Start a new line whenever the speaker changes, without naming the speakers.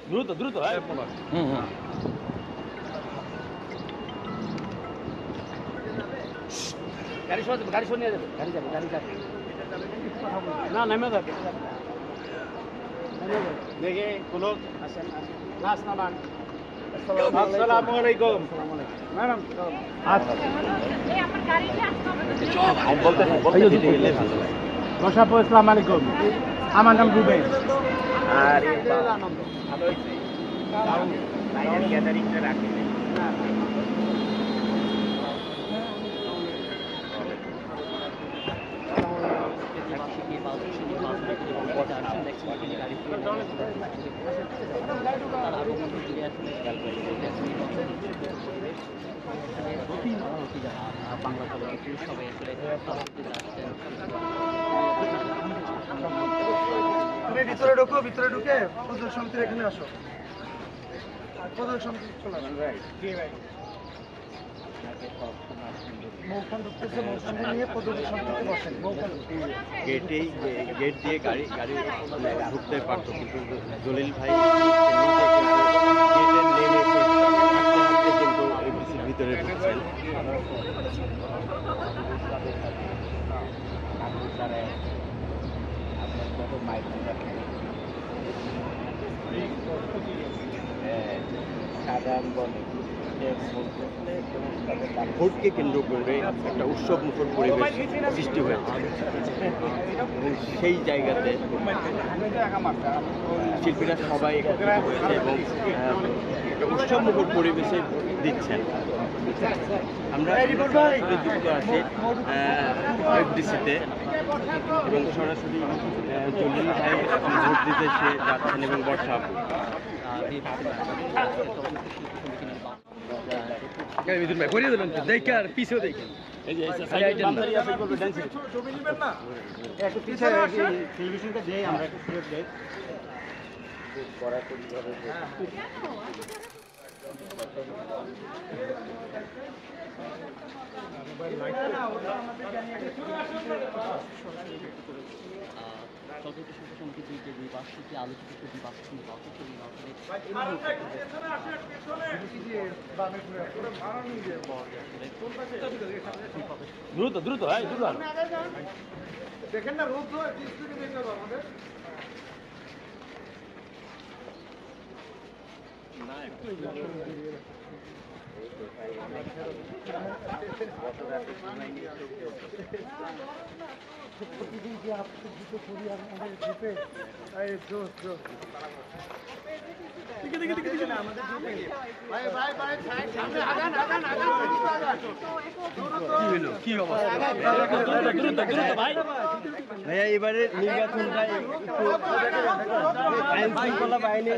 দ্রুত দ্রুত গাড়ি সরিয়ে নিয়ে যাবে, গাড়ি যাবে, গাড়ি যাবে না, নেমে যাবে দেখে কোনো আসেন লাশ নামান। আসসালামু আলাইকুম ম্যাডাম। আসসালামু আলাইকুম, আমার নাম রুবেল। আর ভালো হয়েছে গ্যাদারিংটা রাখি বাংলা চলচ্চিত্র সবাই আসলে
তুমি ভিতরে ঢুকো, ভিতরে ঢুকে প্রযোজক সমিতির এখানে আসো। প্রযোজক সমিতি চলে আসো।
গেট দিয়ে গাড়ি ঢুকতে পারতো, কিন্তু জলিল ভাই কিন্তু এবিসির ভিতরে ঢুকছেন। ভোটকে কেন্দ্র করে একটা উৎসব মুখর পরিবেশ সৃষ্টি হয়েছে এবং সেই জায়গাতে শিল্পীরা সবাই একত্রিত হয়েছে এবং একটা উৎসব মুখর পরিবেশে দিচ্ছেন। আমরা যুক্ত আছি এফডিসিতে এবং সরাসরি জলিল ভাই এখন ভোট দিতে সে যাচ্ছেন এবং বর্ষা আপু পিছিয়ে দেখেন টেলিভিশনটা দেই আমরা একটু সুযোগ দেই চলচ্চিত্র শিল্প সমিতির যে দ্বিবার্ষিকী আলোচিত দ্বিবার্ষিক দ্রুত দ্রুত
দেখেন না রোদ আমাদের প্রতিদিন যে আপনি দুটো করি আমাদের গ্রুপে
ভাইয়া এবারে নির্বাচনটা আইন শৃঙ্খলা বাহিনী